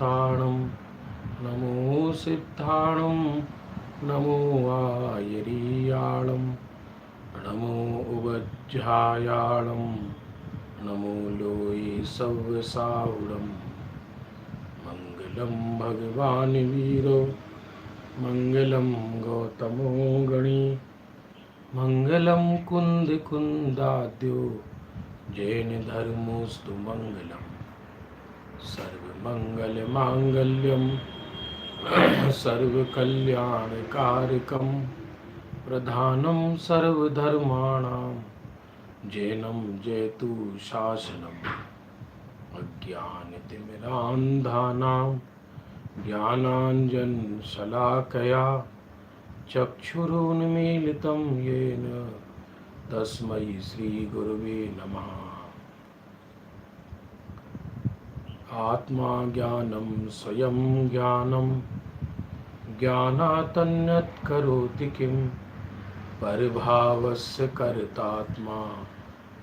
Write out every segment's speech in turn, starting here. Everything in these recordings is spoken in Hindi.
सिद्धाणं नमो सिद्धाणं नमो आयरीयाळं नमो उवज्झायाळं नमो लोये सव्यसावळं मंगलं भगवान् वीरो मंगलं गौतमो गणी मंगलं कुन्द जैन धर्मोस्तु मंगलम् सर्वमंगलमांगल्यं सर्वकल्याणकारकं प्रधानं सर्वधर्माणां जैनं जयतु शासनम् अज्ञानतिमिरान्धानां ज्ञानाञ्जनशलाकया चक्षुरुन्मीलितं येन तस्मै श्रीगुरुवे नमः। आत्मा ज्ञानं स्वयं ज्ञानं ज्ञानातन्यत् करोति किं परभावस्य कर्तात्मा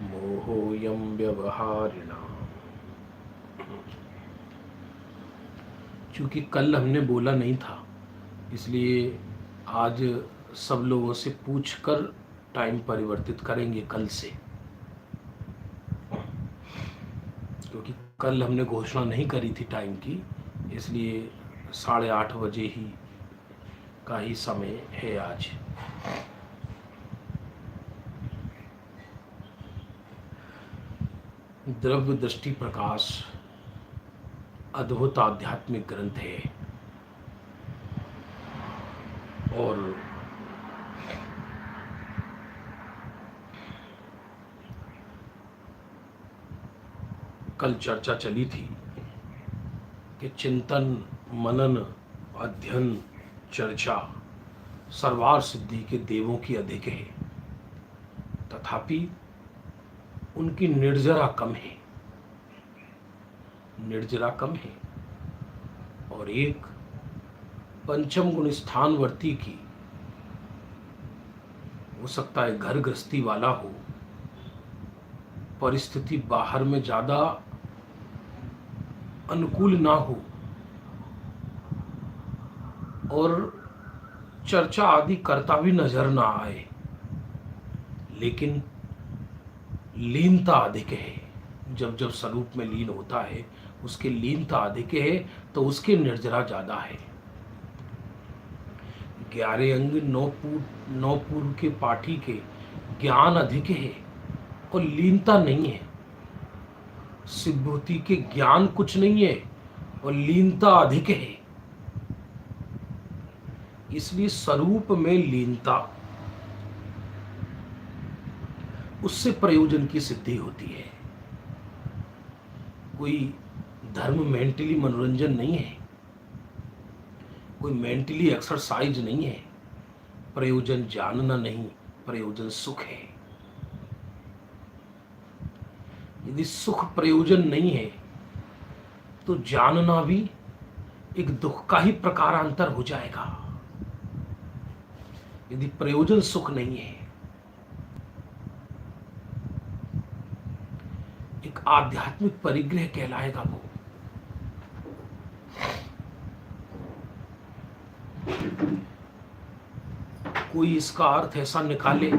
मोहोऽयं व्यवहारिणाम्। चूँकि कल हमने बोला नहीं था, इसलिए आज सब लोगों से पूछकर टाइम परिवर्तित करेंगे कल से, क्योंकि कल हमने घोषणा नहीं करी थी टाइम की, इसलिए 8:30 बजे ही का ही समय है आज। द्रव्य दृष्टि प्रकाश अद्भुत आध्यात्मिक ग्रंथ है और कल चर्चा चली थी कि चिंतन मनन अध्ययन चर्चा सर्वार सिद्धि के देवों की अधिक है, तथापि उनकी निर्जरा कम है, और एक पंचम गुण स्थानवर्ती की हो सकता है घर गृहस्थी वाला हो, परिस्थिति बाहर में ज्यादा अनुकूल ना हो और चर्चा आदि करता भी नजर ना आए, लेकिन लीनता अधिक है। जब जब स्वरूप में लीन होता है उसकी लीनता अधिक है, तो उसकी निर्जरा ज्यादा है। 11 अंग 9 पूर्व के पाठी के ज्ञान अधिक है और लीनता नहीं है। सिद्धभूति के ज्ञान कुछ नहीं है और लीनता अधिक है। इसलिए स्वरूप में लीनता, उससे प्रयोजन की सिद्धि होती है। कोई धर्म मेंटली मनोरंजन नहीं है, कोई मेंटली एक्सरसाइज नहीं है। प्रयोजन जानना नहीं, प्रयोजन सुख है। यदि सुख प्रयोजन नहीं है तो जानना भी एक दुख का ही प्रकारांतर हो जाएगा। यदि प्रयोजन सुख नहीं है, एक आध्यात्मिक परिग्रह कहलाएगा वो। कोई इसका अर्थ ऐसा निकाले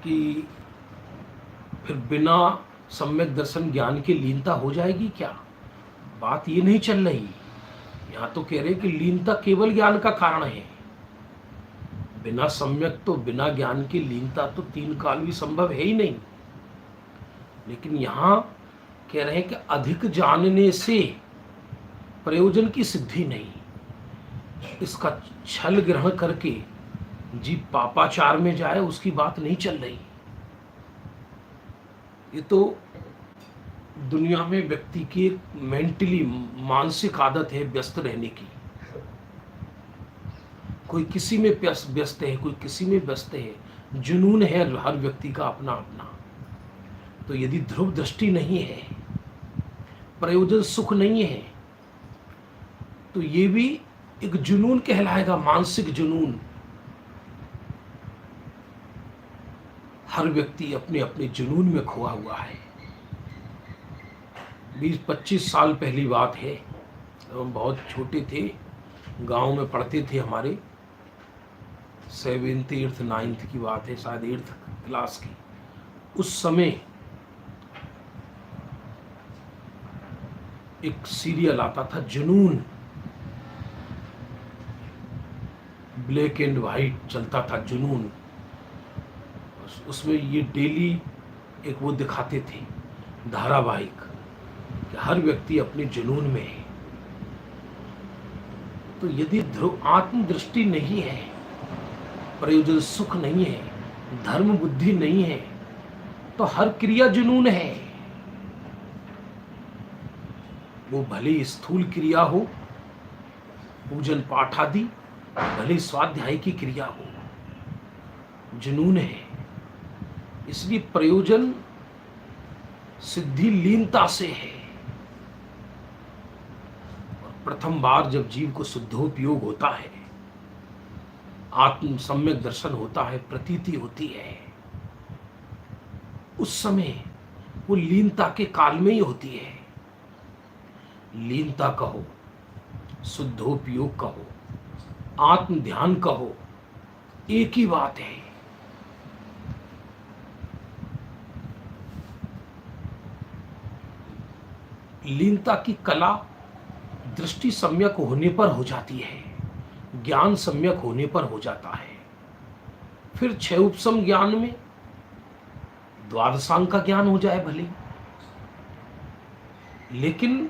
कि फिर बिना सम्यक दर्शन ज्ञान की लीनता हो जाएगी क्या? बात ये नहीं चल रही। यहां तो कह रहे कि लीनता केवल ज्ञान का कारण है। बिना सम्यक तो बिना ज्ञान की लीनता तो 3 काल भी संभव है ही नहीं। लेकिन यहां कह रहे हैं कि अधिक जानने से प्रयोजन की सिद्धि नहीं। इसका छल ग्रहण करके जीव पापाचार में जाए, उसकी बात नहीं चल रही। ये तो दुनिया में व्यक्ति की मेंटली मानसिक आदत है व्यस्त रहने की। कोई किसी में व्यस्त है, कोई किसी में व्यस्त है। जुनून है हर व्यक्ति का अपना अपना। तो यदि ध्रुव दृष्टि नहीं है, प्रयोजन सुख नहीं है, तो ये भी एक जुनून कहलाएगा, मानसिक जुनून। हर व्यक्ति अपने अपने जुनून में खोआ हुआ है। 20-25 साल पहली बात है। हम बहुत छोटे थे, गांव में पढ़ते थे। हमारे 7th 8th 9th की बात है, शायद 8th क्लास की। उस समय एक सीरियल आता था जुनून, ब्लैक एंड वाइट चलता था जुनून। उसमें ये डेली एक वो दिखाते थे धारावाहिक कि हर व्यक्ति अपने जुनून में है। तो यदि आत्मदृष्टि नहीं है, प्रयोजन सुख नहीं है, धर्म बुद्धि नहीं है, तो हर क्रिया जुनून है। वो भले स्थूल क्रिया हो, पूजन पाठ आदि, भले स्वाध्याय की क्रिया हो, जुनून है। इसलिए प्रयोजन सिद्धि लीनता से है। और प्रथम बार जब जीव को शुद्धोपयोग होता है, आत्म सम्यक दर्शन होता है, प्रतीति होती है, उस समय वो लीनता के काल में ही होती है। लीनता कहो, शुद्धोपयोग कहो, आत्म ध्यान कहो, एक ही बात है। लीनता की कला दृष्टि सम्यक होने पर हो जाती है, ज्ञान सम्यक होने पर हो जाता है। फिर 6 उपसम ज्ञान में द्वादशांग का ज्ञान हो जाए भले, लेकिन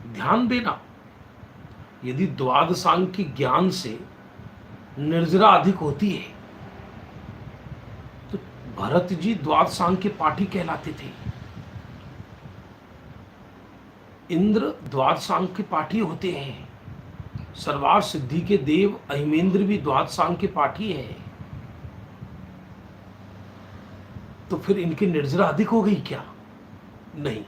ध्यान देना, यदि द्वादशांग के ज्ञान से निर्जरा अधिक होती है तो भरत जी द्वादशांग के पाठी कहलाते थे, इंद्र द्वादशांग के पाठी होते हैं, सर्वार सिद्धि के देव अहिमेंद्र भी द्वादशांग के पाठी हैं। तो फिर इनकी निर्जरा अधिक हो गई क्या? नहीं।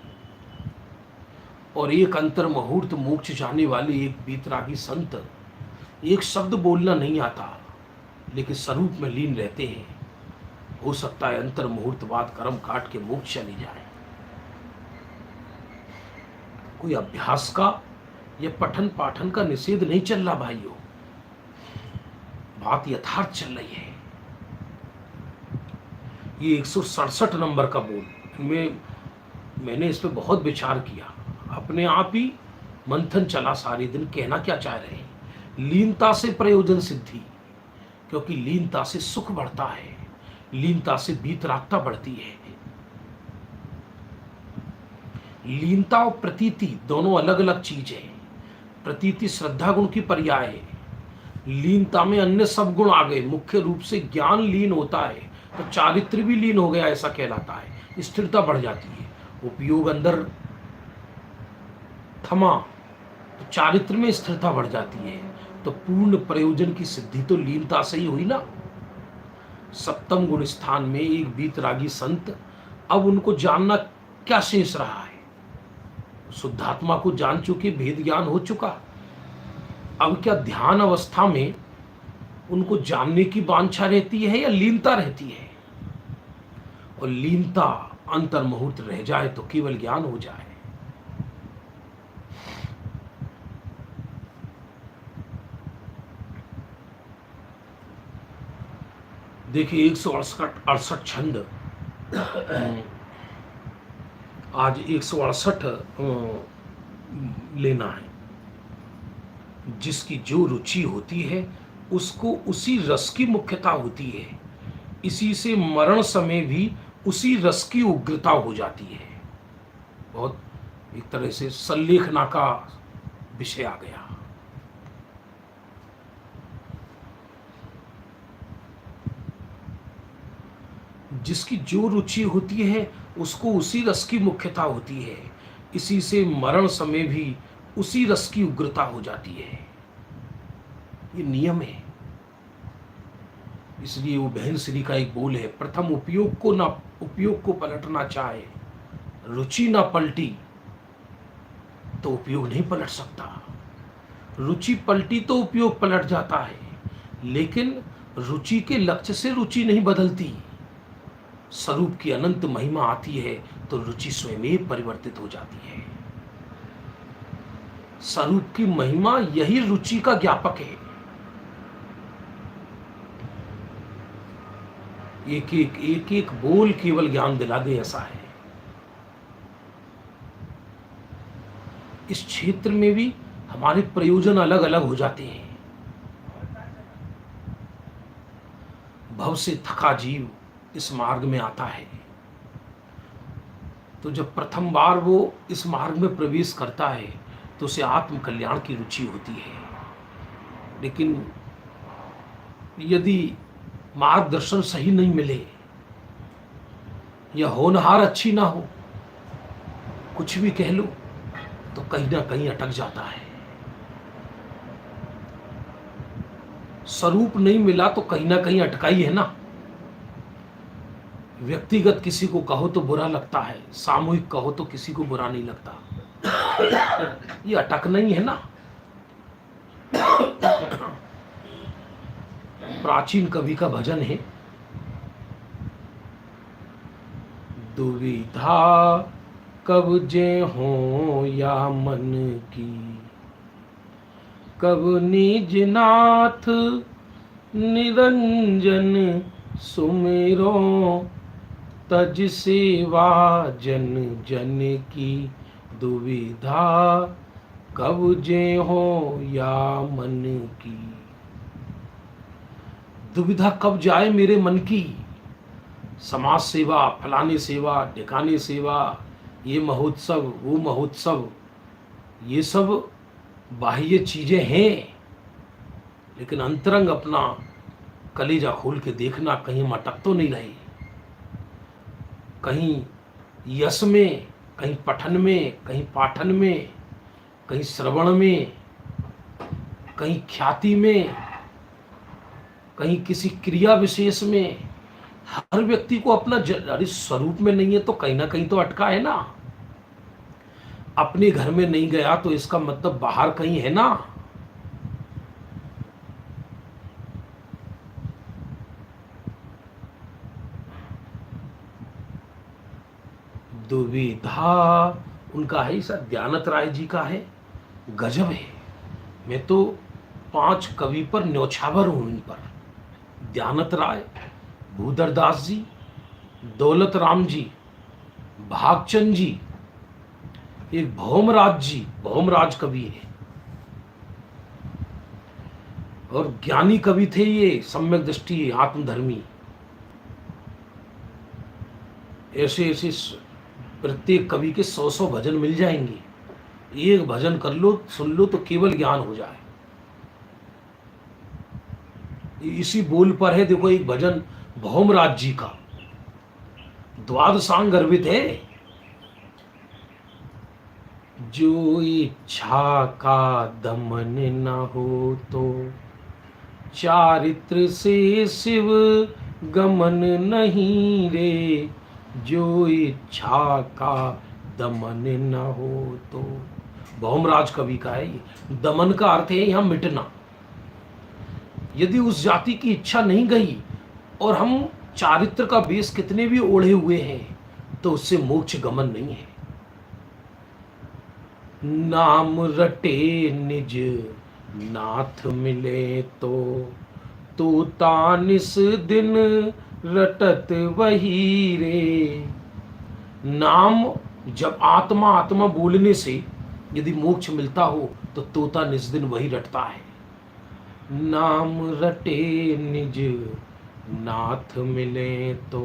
और एक अंतर मुहूर्त मोक्ष जाने वाले एक बीतरागी संत, एक शब्द बोलना नहीं आता लेकिन स्वरूप में लीन रहते हैं, हो सकता है अंतर मुहूर्त बाद कर्म काट के मोक्ष चली जाए। कोई अभ्यास का या पठन पाठन का निषेध नहीं चल रहा भाइयों, बात यथार्थ चल रही है। ये 167 नंबर का बोल में मैंने इस पर बहुत विचार किया, अपने आप ही मंथन चला सारे दिन। कहना क्या चाह रहे हैं? लीनता से प्रयोजन सिद्धि, क्योंकि लीनता से सुख बढ़ता है, लीनता से वीतरागता बढ़ती है। लीनता और प्रतीति दोनों अलग अलग चीज है। प्रतीति श्रद्धा गुण की पर्याय है, लीनता में अन्य सब गुण आ गए। मुख्य रूप से ज्ञान लीन होता है तो चारित्र भी लीन हो गया, ऐसा कहलाता है। स्थिरता बढ़ जाती है, उपयोग अंदर थमा तो चारित्र में स्थिरता बढ़ जाती है। तो पूर्ण प्रयोजन की सिद्धि तो लीनता से ही हुई ना। सप्तम गुण स्थान में एक बीतरागी संत, अब उनको जानना क्या शेष रहा है? शुद्धात्मा को जान चुके, भेद ज्ञान हो चुका। अब क्या ध्यान अवस्था में उनको जानने की वांछा रहती है या लीनता रहती है? और लीनता अंतर मुहूर्त रह जाए तो केवल ज्ञान हो जाए। देखिए 168 छंद, आज 168 लेना है। जिसकी जो रुचि होती है उसको उसी रस की मुख्यता होती है, इसी से मरण समय भी उसी रस की उग्रता हो जाती है। बहुत एक तरह से संलेखना का विषय आ गया। जिसकी जो रुचि होती है उसको उसी रस की मुख्यता होती है, इसी से मरण समय भी उसी रस की उग्रता हो जाती है। ये नियम है। इसलिए वो बहन श्री का एक बोल है, प्रथम उपयोग को पलटना चाहे, रुचि ना पलटी तो उपयोग नहीं पलट सकता। रुचि पलटी तो उपयोग पलट जाता है, लेकिन रुचि के लक्ष्य से रुचि नहीं बदलती। स्वरूप की अनंत महिमा आती है तो रुचि स्वयं परिवर्तित हो जाती है। स्वरूप की महिमा यही रुचि का ज्ञापक है। एक एक बोल केवल ज्ञान दिला दे, ऐसा है। इस क्षेत्र में भी हमारे प्रयोजन अलग अलग हो जाते हैं। भव से थका जीव इस मार्ग में आता है, तो जब प्रथम बार वो इस मार्ग में प्रवेश करता है तो उसे आत्म कल्याण की रुचि होती है। लेकिन यदि मार्गदर्शन सही नहीं मिले या होनहार अच्छी ना हो, कुछ भी कह लो, तो कहीं ना कहीं अटक जाता है। स्वरूप नहीं मिला तो कहीं ना कहीं अटकाई है ना। व्यक्तिगत किसी को कहो तो बुरा लगता है, सामूहिक कहो तो किसी को बुरा नहीं लगता। ये अटकना ही है ना। प्राचीन कवि का भजन है, दुविधा कब जे हो या मन की, कब निज नाथ निरंजन सुमिरो, तज सेवा जन जन की, दुविधा कब जे हो या मन की। दुविधा कब जाए मेरे मन की, समाज सेवा, फलाने सेवा, ढिकाने सेवा, ये महोत्सव, वो महोत्सव, ये सब बाह्य चीजें हैं, लेकिन अंतरंग अपना कलेजा खोल के देखना, कहीं हम अटक तो नहीं रहे, कहीं यश में, कहीं पठन में, कहीं पाठन में, कहीं श्रवण में, कहीं ख्याति में, कहीं किसी क्रिया विशेष में। हर व्यक्ति को अपना अरे स्वरूप में नहीं है तो कहीं ना कहीं तो अटका है ना। अपने घर में नहीं गया तो इसका मतलब बाहर कहीं है ना। दुविधा उनका है, सर दयानंद राय जी का है, गजब है। मैं तो 5 कवि पर न्यौछावर हूं इन पर। दयानंद राय, भूधरदास जी, दौलत राम जी, भागचंद जी, एक भौमराज जी, भौमराज कवि है, और ज्ञानी कवि थे ये, सम्यक दृष्टि, आत्मधर्मी। ऐसे ऐसे प्रत्येक कवि के 100 भजन मिल जाएंगे। एक भजन कर लो, सुन लो तो केवल ज्ञान हो जाए। इसी बोल पर है, देखो एक भजन भौमराज जी का, द्वादशांग गर्भित है। जो इच्छा का दमन न हो तो, चारित्र से शिव गमन नहीं रे, जो इच्छा का दमन न हो तो। भौमराज कवि का है ये। दमन का अर्थ है यहां मिटना। यदि उस जाति की इच्छा नहीं गई और हम चारित्र का बेस कितने भी ओढ़े हुए हैं तो उससे मोक्ष गमन नहीं है। नाम रटे निज नाथ मिले तो तानिस दिन रटत वही रे। नाम जब आत्मा आत्मा बोलने से यदि मोक्ष मिलता हो तो तोता निज दिन वही रटता है। नाम रटे निज नाथ मिले तो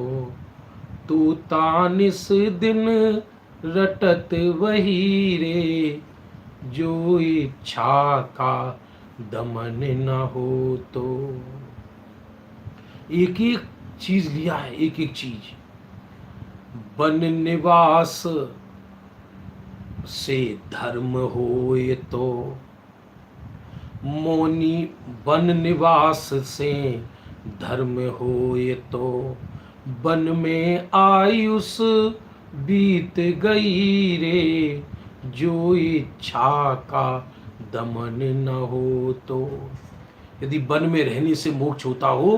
तोता निस दिन रटत वही रे, जो इच्छा का दमन न हो तो। एक एक चीज लिया है, एक एक चीज। वन निवास से धर्म होए तो, मौनी वन निवास से धर्म होए तो, वन में आयुष बीत गई रे, जो इच्छा का दमन न हो तो। यदि वन में रहने से मोक्ष होता हो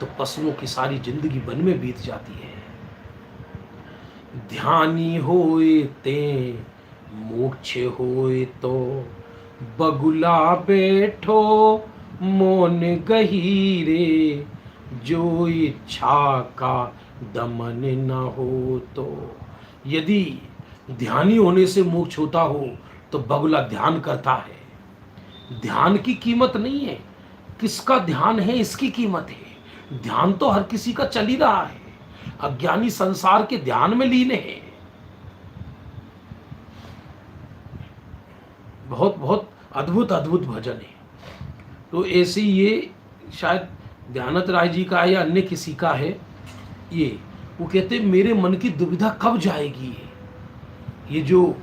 तो पशुओं की सारी जिंदगी वन में बीत जाती है। ध्यानी होए ते मोक्ष होए तो, बगुला बैठो मौन गहीरे, जो इच्छा का दमन न हो तो। यदि ध्यानी होने से मोक्ष होता हो तो बगुला ध्यान करता है। ध्यान की कीमत नहीं है, किसका ध्यान है इसकी कीमत है। ध्यान तो हर किसी का चल ही रहा है। अज्ञानी संसार के ध्यान में लीन है। बहुत बहुत अद्भुत अद्भुत भजन है। तो ऐसे ये शायद ध्यानत राय जी का है या अन्य किसी का है। ये वो कहते मेरे मन की दुविधा कब जाएगी। ये जो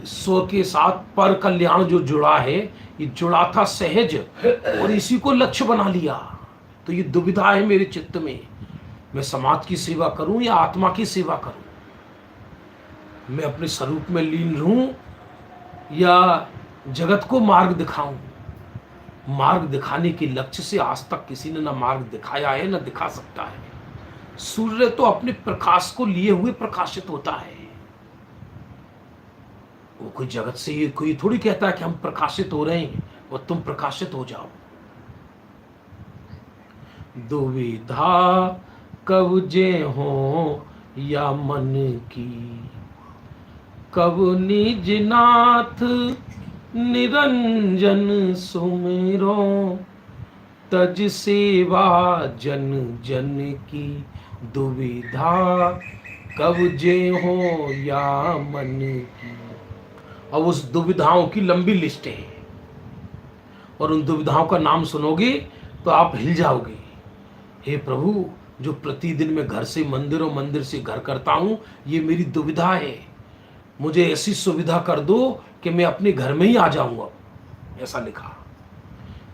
स्व के साथ पर कल्याण जो जुड़ा है, ये जुड़ा था सहज और इसी को लक्ष्य बना लिया। तो ये दुविधा है मेरे चित्त में, मैं समाज की सेवा करूं या आत्मा की सेवा करूं, मैं अपने स्वरूप में लीन रहूं या जगत को मार्ग दिखाऊं। मार्ग दिखाने के लक्ष्य से आज तक किसी ने ना मार्ग दिखाया है ना दिखा सकता है। सूर्य तो अपने प्रकाश को लिए हुए प्रकाशित होता है। वो कोई जगत से ये कोई थोड़ी कहता है कि हम प्रकाशित हो रहे हैं और तुम प्रकाशित हो जाओ। दुविधा कब जे हो या मन की, कब निज नाथ निरंजन सुमिरो, तज सेवा जन जन की। दुविधा कब जे हो या मन की। अब उस दुविधाओं की लंबी लिस्ट है और उन दुविधाओं का नाम सुनोगे तो आप हिल जाओगे। हे प्रभु, जो प्रतिदिन मैं घर से मंदिर और मंदिर से घर करता हूं, ये मेरी दुविधा है। मुझे ऐसी सुविधा कर दो कि मैं अपने घर में ही आ जाऊंगा। ऐसा लिखा।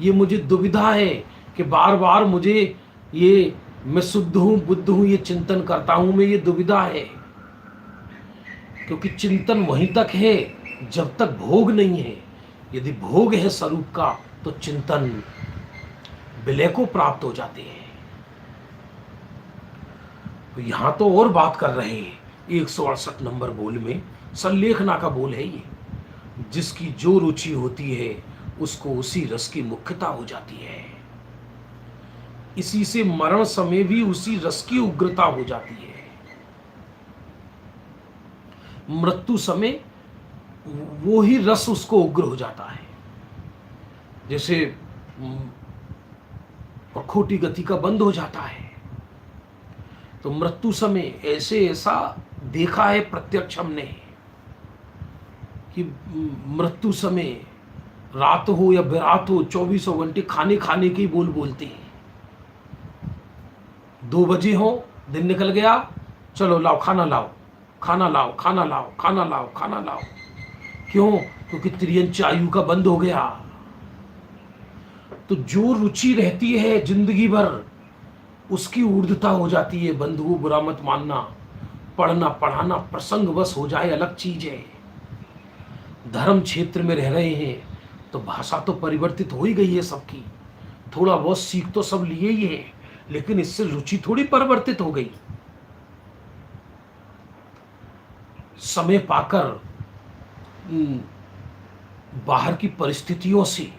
ये मुझे दुविधा है कि बार बार मुझे ये मैं शुद्ध हूं बुद्ध हूं ये चिंतन करता हूं मैं, ये दुविधा है। क्योंकि चिंतन वहीं तक है जब तक भोग नहीं है। यदि भोग है स्वरूप का तो चिंतन विलय को प्राप्त हो जाते हैं। तो यहां तो और बात कर रहे हैं 168 नंबर बोल में, संलेखना का बोल है ये। जिसकी जो रुचि होती है उसको उसी रस की मुख्यता हो जाती है। इसी से मरण समय भी उसी रस की उग्रता हो जाती है। मृत्यु समय वो ही रस उसको उग्र हो जाता है। जैसे प्रखोटी गति का बंद हो जाता है, तो मृत्यु समय ऐसे ऐसा देखा है प्रत्यक्ष हमने कि मृत्यु समय रात हो या बेरात हो 24 घंटे खाने खाने के ही बोल बोलते हैं। 2 बजे हो, दिन निकल गया, चलो लाओ खाना लाओ, खाना लाओ, खाना लाओ, खाना लाओ, खाना लाओ। क्यों? क्योंकि त्रियंच आयु का बंद हो गया। तो जो रुचि रहती है जिंदगी भर उसकी ऊर्ध्वता हो जाती है। बंधुओं, बुरा मत मानना, पढ़ना पढ़ाना प्रसंगवश हो जाए अलग चीज है। धर्म क्षेत्र में रह रहे हैं तो भाषा तो परिवर्तित हो ही गई है सबकी। थोड़ा बहुत सीख तो सब लिए ही है, लेकिन इससे रुचि थोड़ी परिवर्तित हो गई। समय पाकर बाहर की परिस्थितियों से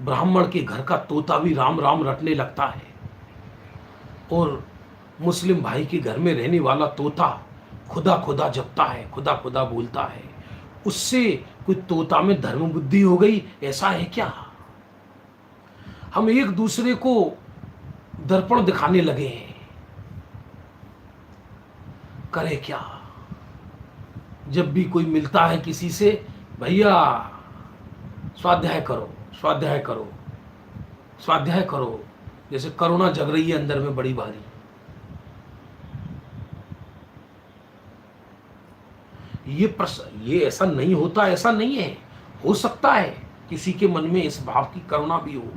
ब्राह्मण के घर का तोता भी राम राम रटने लगता है और मुस्लिम भाई के घर में रहने वाला तोता खुदा खुदा जपता है, खुदा खुदा बोलता है। उससे कोई तोता में धर्म बुद्धि हो गई, ऐसा है क्या? हम एक दूसरे को दर्पण दिखाने लगे हैं। करे क्या? जब भी कोई मिलता है किसी से, भैया स्वाध्याय करो, स्वाध्याय करो, स्वाध्याय करो, जैसे करुणा जग रही है अंदर में बड़ी भारी। ये ऐसा नहीं होता, ऐसा नहीं है। हो सकता है किसी के मन में इस भाव की करुणा भी हो,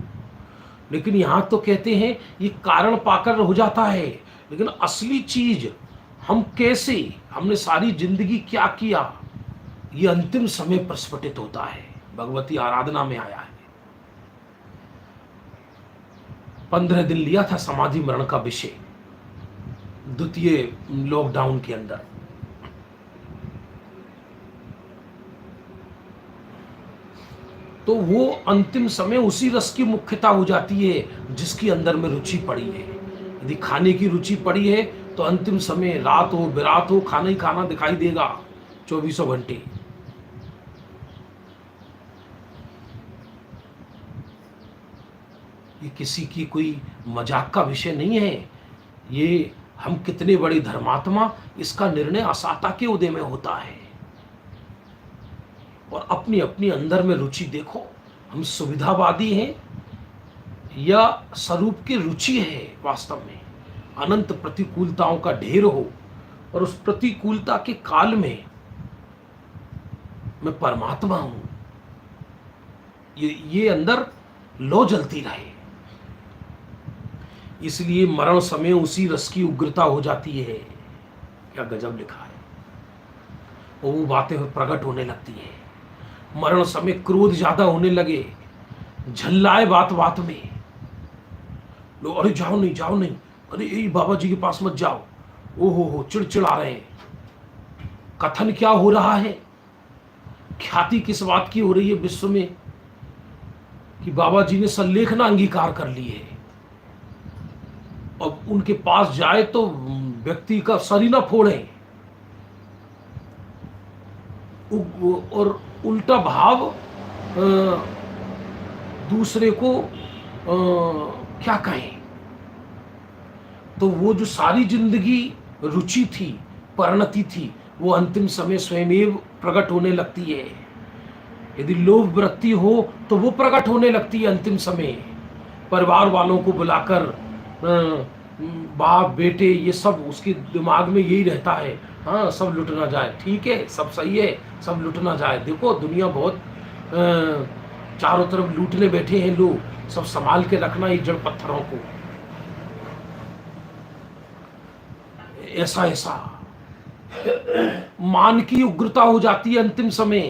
लेकिन यहां तो कहते हैं ये कारण पाकर हो जाता है। लेकिन असली चीज हम कैसे, हमने सारी जिंदगी क्या किया, ये अंतिम समय प्रस्फुटित होता है। भगवती आराधना में आया है। 15 दिन लिया था समाधि मरण का विषय द्वितीय लॉकडाउन के अंदर। तो वो अंतिम समय उसी रस की मुख्यता हो जाती है जिसकी अंदर में रुचि पड़ी है। यदि खाने की रुचि पड़ी है तो अंतिम समय रात हो बिरात हो खाना ही खाना दिखाई देगा 24 घंटे। ये किसी की कोई मजाक का विषय नहीं है। ये हम कितने बड़े धर्मात्मा, इसका निर्णय असाता के उदय में होता है। और अपनी अपनी अंदर में रुचि देखो, हम सुविधावादी हैं या स्वरूप की रुचि है। वास्तव में अनंत प्रतिकूलताओं का ढेर हो और उस प्रतिकूलता के काल में मैं परमात्मा हूं, ये अंदर लो जलती रहे। इसलिए मरण समय उसी रस की उग्रता हो जाती है। क्या गजब लिखा है। और वो बातें प्रकट होने लगती है। मरण समय क्रोध ज्यादा होने लगे, झल्लाए बात बात में लोग, अरे जाओ नहीं जाओ नहीं, अरे यही बाबा जी के पास मत जाओ, ओहो चिड़चिड़ा रहे हैं। कथन क्या हो रहा है, ख्याति किस बात की हो रही है विश्व में कि बाबा जी ने सल्लेखना अंगीकार कर ली है। अब उनके पास जाए तो व्यक्ति का शरीर ना फोड़े, और उल्टा भाव दूसरे को क्या कहें। तो वो जो सारी जिंदगी रुचि थी, परिणति थी, वो अंतिम समय स्वयं प्रकट होने लगती है। यदि लोभ वृत्ति हो तो वो प्रकट होने लगती है अंतिम समय। परिवार वालों को बुलाकर बाप बेटे ये सब उसके दिमाग में यही रहता है, हाँ सब लुट ना जाए, ठीक है सब सही है, सब लुट ना जाए। देखो दुनिया बहुत चारों तरफ लूटने बैठे हैं लोग, सब संभाल के रखना ये जड़ पत्थरों को। ऐसा ऐसा मान की उग्रता हो जाती है अंतिम समय,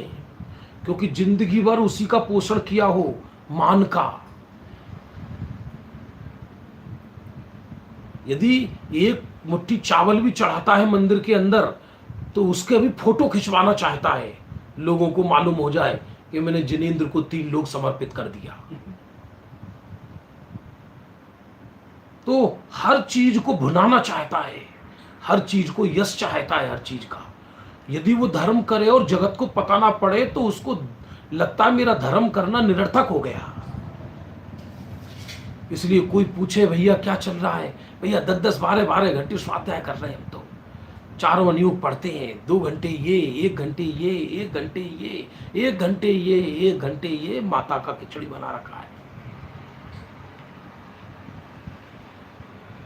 क्योंकि जिंदगी भर उसी का पोषण किया हो, मान का। यदि एक मुट्ठी चावल भी चढ़ाता है मंदिर के अंदर तो उसके भी फोटो खिंचवाना चाहता है, लोगों को मालूम हो जाए कि मैंने जिनेंद्र को 3 लोग समर्पित कर दिया। तो हर चीज को भुनाना चाहता है, हर चीज को यश चाहता है, हर चीज का। यदि वो धर्म करे और जगत को पता ना पड़े तो उसको लगता है मेरा धर्म करना निरर्थक हो गया। इसलिए कोई पूछे भैया क्या चल रहा है, भैया 10-10 12-12 घंटे स्वाध्याय कर रहे हैं हम तो, 4 अनुयोग पढ़ते हैं, 2 घंटे ये, 1 घंटे ये, 1 घंटे ये, 1 घंटे ये, 1 घंटे ये, माता का खिचड़ी बना रखा है।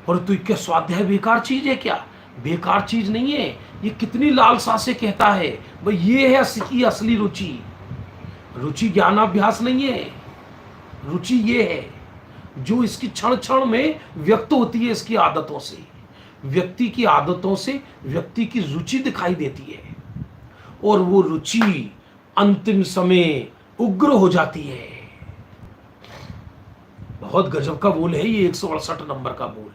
और तू क्या स्वाध्याय बेकार चीज है क्या? बेकार चीज नहीं है। ये कितनी लालसा से कहता है भाई ये है इसकी असली रुचि। रुचि ज्ञानाभ्यास नहीं है, रुचि ये है जो इसकी क्षण क्षण में व्यक्त होती है, इसकी आदतों से, व्यक्ति की आदतों से व्यक्ति की रुचि दिखाई देती है, और वो रुचि अंतिम समय उग्र हो जाती है। बहुत गजब का बोल है ये 168 नंबर का बोल।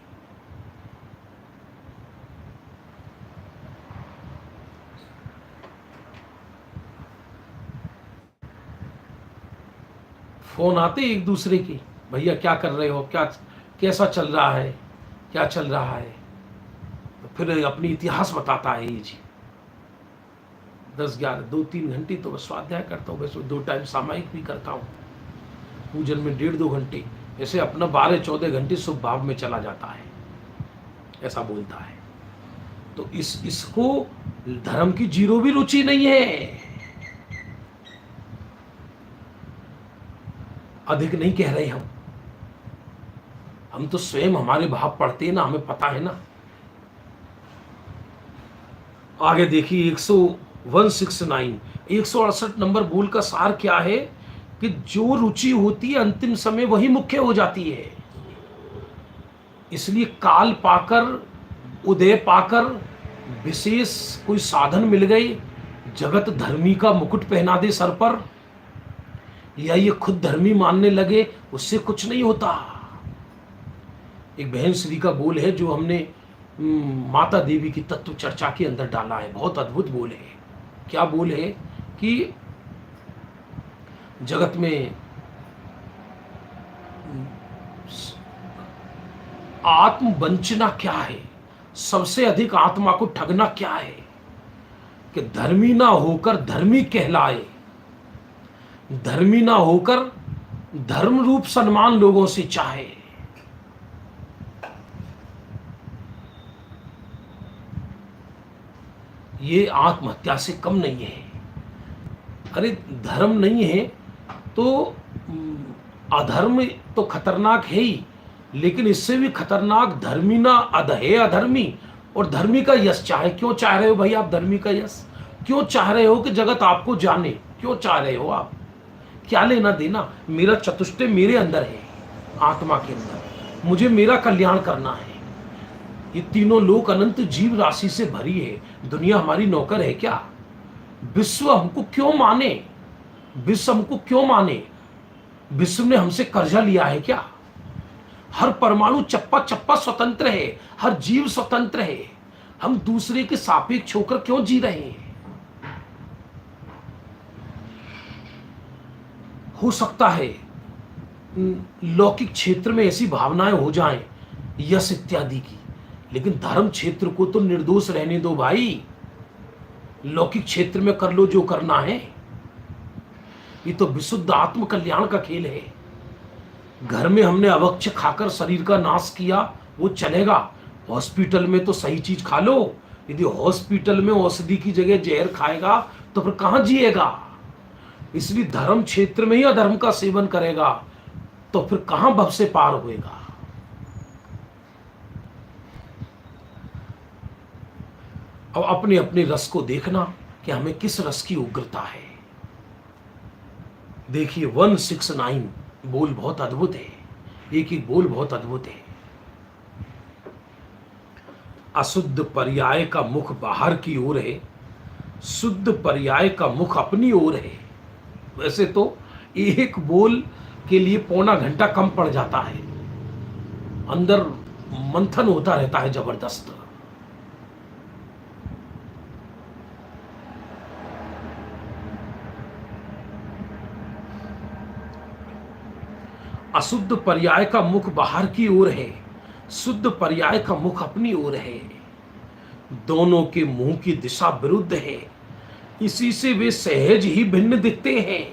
फोन आते एक दूसरे के, भैया क्या कर रहे हो, क्या कैसा चल रहा है, क्या चल रहा है, तो फिर अपनी इतिहास बताता है ये जी। 10-11 2-3 घंटे तो बस स्वाध्याय करता हूँ, वैसे 2 टाइम सामायिक भी करता हूँ, पूजन में 1.5-2 घंटे, ऐसे अपना 12-14 घंटे शुभ भाव में चला जाता है, ऐसा बोलता है। तो इसको धर्म की जीरो भी रुचि नहीं है। अधिक नहीं कह रहे हम तो स्वयं हमारे भाव पढ़ते हैं ना, हमें पता है ना। आगे देखिए 169 168 नंबर बोल का सार क्या है कि जो रुचि होती है अंतिम समय वही मुख्य हो जाती है। इसलिए काल पाकर, उदय पाकर, विशेष कोई साधन मिल गए, जगत धर्मी का मुकुट पहना दे सर पर, या ये खुद धर्मी मानने लगे, उससे कुछ नहीं होता। एक बहन श्री का बोल है जो हमने माता देवी की तत्व चर्चा के अंदर डाला है, बहुत अद्भुत बोल है। क्या बोल है कि जगत में आत्म वंचना क्या है, सबसे अधिक आत्मा को ठगना क्या है कि धर्मी ना होकर धर्मी कहलाए, धर्मी ना होकर धर्म रूप सम्मान लोगों से चाहे। ये आत्महत्या से कम नहीं है। अरे धर्म नहीं है तो अधर्म तो खतरनाक है ही, लेकिन इससे भी खतरनाक धर्मी ना अध है अधर्मी, और धर्मी का यश चाहे। क्यों चाह रहे हो भाई आप धर्मी का यश? क्यों चाह रहे हो कि जगत आपको जाने? क्यों चाह रहे हो आप? क्या लेना देना? मेरा चतुष्टय मेरे अंदर है, आत्मा के अंदर, मुझे मेरा कल्याण करना है। ये तीनों लोक अनंत जीव राशि से भरी है। दुनिया हमारी नौकर है क्या? विश्व हमको क्यों माने? विश्व हमको क्यों माने? विश्व ने हमसे कर्जा लिया है क्या? हर परमाणु चप्पा चप्पा स्वतंत्र है, हर जीव स्वतंत्र है। हम दूसरे के सापेक्ष होकर क्यों जी रहे हैं? हो सकता है लौकिक क्षेत्र में ऐसी भावनाएं हो जाएं यश इत्यादि की, लेकिन धर्म क्षेत्र को तो निर्दोष रहने दो भाई। लौकिक क्षेत्र में कर लो जो करना है, ये तो विशुद्ध आत्म कल्याण का खेल है। घर में हमने अभक्ष्य खाकर शरीर का नाश किया, वो चलेगा। हॉस्पिटल में तो सही चीज खा लो। यदि हॉस्पिटल में औषधि की जगह जहर खाएगा तो फिर कहां जिएगा? इसलिए धर्म क्षेत्र में ही अधर्म का सेवन करेगा तो फिर कहां भव से पार होएगा? अब अपने अपने रस को देखना कि हमें किस रस की उग्रता है। देखिए 169 बोल बहुत अद्भुत है, एक ही बोल बहुत अद्भुत है। अशुद्ध पर्याय का मुख बाहर की ओर है, शुद्ध पर्याय का मुख अपनी ओर है। वैसे तो एक बोल के लिए पौना घंटा कम पड़ जाता है, अंदर मंथन होता रहता है जबरदस्त। अशुद्ध पर्याय का मुख बाहर की ओर है, शुद्ध पर्याय का मुख अपनी ओर है। दोनों के मुंह की दिशा विरुद्ध है, इसी से वे सहज ही भिन्न दिखते हैं।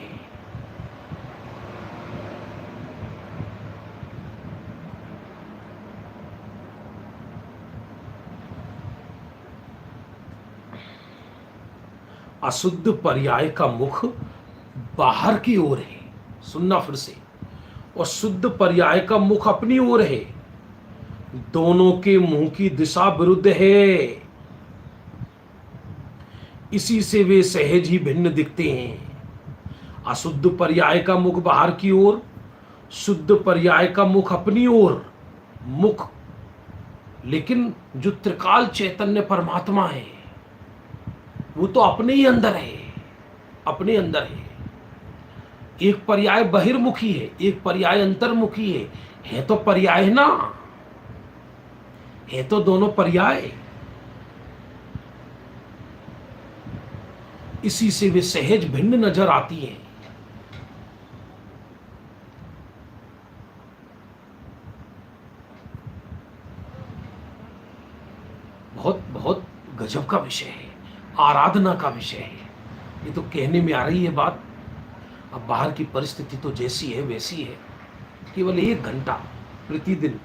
अशुद्ध पर्याय का मुख बाहर की ओर है, सुनना फिर से, और शुद्ध पर्याय का मुख अपनी ओर है। दोनों के मुंह की दिशा विरुद्ध है, इसी से वे सहज ही भिन्न दिखते हैं। अशुद्ध पर्याय का मुख बाहर की ओर, शुद्ध पर्याय का मुख अपनी ओर। मुख, लेकिन जो त्रिकाल चैतन्य परमात्मा है वो तो अपने ही अंदर है, अपने अंदर है। एक पर्याय बहिर्मुखी है, एक पर्याय अंतर्मुखी है तो पर्याय ना, है तो दोनों पर्याय। इसी से वे सहज भिन्न नजर आती हैं। बहुत बहुत गजब का विषय है, आराधना का विषय है। ये तो कहने में आ रही है बात, अब बाहर की परिस्थिति तो जैसी है वैसी है। केवल 1 घंटा प्रतिदिन,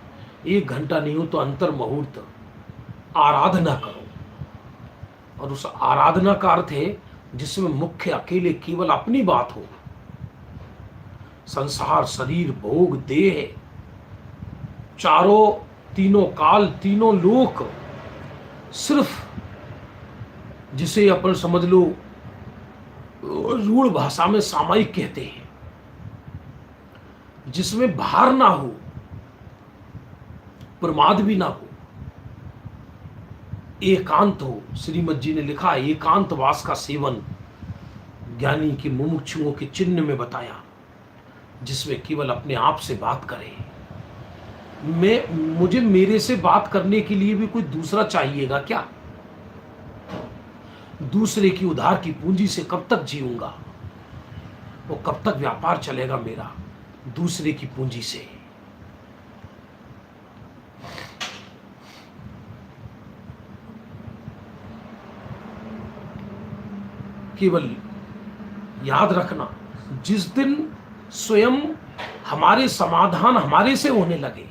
1 घंटा नहीं हो तो अंतर मुहूर्त आराधना करो। और उस आराधना का अर्थ है जिसमें मुख्य अकेले केवल अपनी बात हो। संसार, शरीर, भोग, देह, चारों, तीनों काल, तीनों लोक, सिर्फ जिसे अपन समझ लो रूढ़ भाषा में सामायिक कहते हैं, जिसमें भार ना हो, प्रमाद भी ना हो, एकांत हो। श्रीमद जी ने लिखा है एकांतवास का सेवन ज्ञानी की मुमुक्षुओं के चिन्ह में बताया, जिसमें केवल अपने आप से बात करे। मुझे मेरे से बात करने के लिए भी कोई दूसरा चाहिएगा क्या? दूसरे की उधार की पूंजी से कब तक जीऊंगा? वो कब तक व्यापार चलेगा मेरा दूसरे की पूंजी से? केवल याद रखना, जिस दिन स्वयं हमारे समाधान हमारे से होने लगे,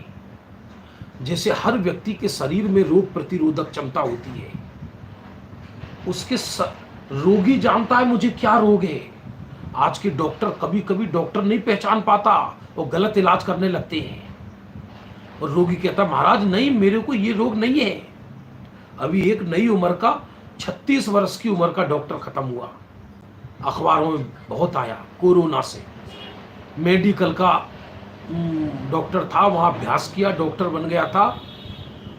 जैसे हर व्यक्ति के शरीर में रोग प्रतिरोधक क्षमता होती है, रोगी जानता है मुझे क्या रोग है। आज के डॉक्टर, कभी कभी डॉक्टर नहीं पहचान पाता, वो गलत इलाज करने लगते हैं, और रोगी कहता महाराज नहीं, मेरे को ये रोग नहीं है। अभी एक नई उम्र का 36 वर्ष की उम्र का डॉक्टर खत्म हुआ, अखबारों में बहुत आया, कोरोना से। मेडिकल का डॉक्टर था, वहाँ अभ्यास किया, डॉक्टर बन गया था,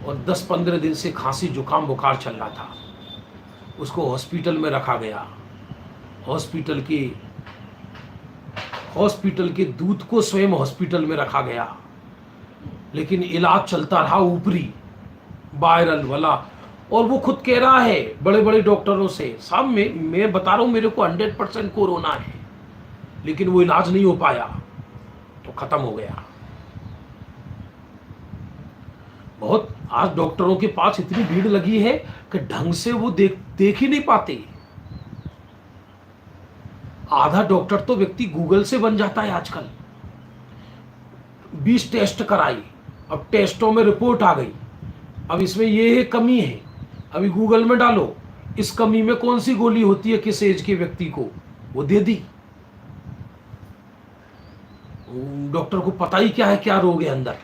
और 10-15 दिन से खांसी जुकाम बुखार चल रहा था। उसको हॉस्पिटल में रखा गया। हॉस्पिटल के दूत को स्वयं हॉस्पिटल में रखा गया, लेकिन इलाज चलता रहा ऊपरी वायरल वाला। और वो खुद कह रहा है बड़े बड़े डॉक्टरों से, साहब मैं बता रहा हूँ मेरे को 100% कोरोना है, लेकिन वो इलाज नहीं हो पाया, तो खत्म हो गया। बहुत आज डॉक्टरों के पास इतनी भीड़ लगी है कि ढंग से वो देख ही नहीं पाते। आधा डॉक्टर तो व्यक्ति गूगल से बन जाता है आजकल। 20 टेस्ट कराई, अब टेस्टों में रिपोर्ट आ गई, अब इसमें ये कमी है, अभी गूगल में डालो इस कमी में कौन सी गोली होती है किस एज के व्यक्ति को, वो दे दी। डॉक्टर को पता ही क्या है क्या रोग है अंदर,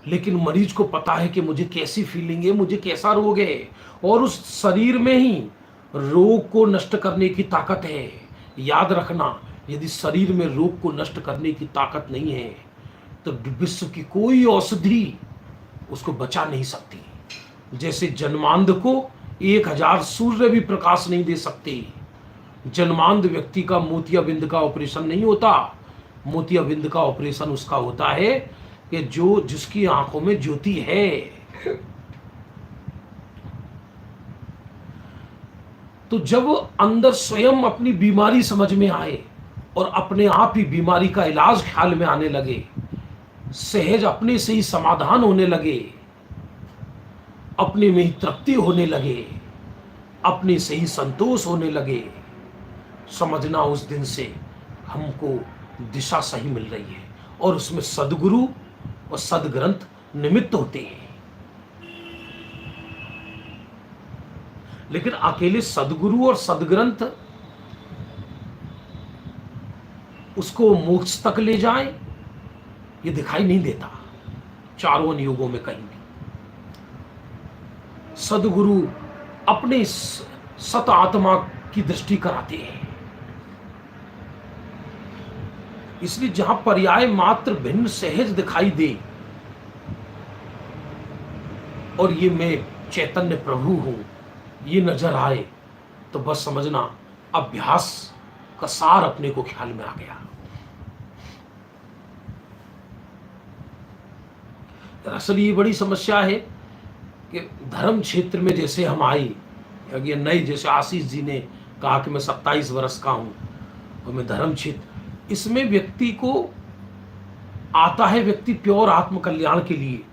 लेकिन मरीज को पता है कि मुझे कैसी फीलिंग है, मुझे कैसा रोग है, और उस शरीर में ही रोग को नष्ट करने की ताकत है। याद रखना, यदि शरीर में रोग को नष्ट करने की ताकत नहीं है तो विश्व की कोई औषधि उसको बचा नहीं सकती। जैसे जन्मांध को 1000 सूर्य भी प्रकाश नहीं दे सकते। जन्मांध व्यक्ति का मोतियाबिंद का ऑपरेशन नहीं होता। मोतियाबिंद का ऑपरेशन उसका होता है कि जिसकी आंखों में ज्योति है। तो जब अंदर स्वयं अपनी बीमारी समझ में आए और अपने आप ही बीमारी का इलाज ख्याल में आने लगे, सहज अपने से ही समाधान होने लगे, अपने में ही तृप्ति होने लगे, अपने से ही संतोष होने लगे, समझना उस दिन से हमको दिशा सही मिल रही है, और उसमें सद्गुरु और सदग्रंथ निमित्त होते हैं। लेकिन अकेले सदगुरु और सदग्रंथ उसको मोक्ष तक ले जाए, ये दिखाई नहीं देता चारों युगों में कहीं भी। सदगुरु अपने सत आत्मा की दृष्टि कराते हैं। इसलिए जहां पर्याय मात्र भिन्न सहज दिखाई दे और ये मैं चैतन्य प्रभु हूं ये नजर आए, तो बस समझना अभ्यास का सार अपने को ख्याल में आ गया। दरअसल ये बड़ी समस्या है कि धर्म क्षेत्र में जैसे हम आए, ये नए, जैसे आशीष जी ने कहा कि मैं 27 वर्ष का हूं और मैं धर्म क्षेत्र, इसमें व्यक्ति को आता है, व्यक्ति प्योर आत्म कल्याण के लिए।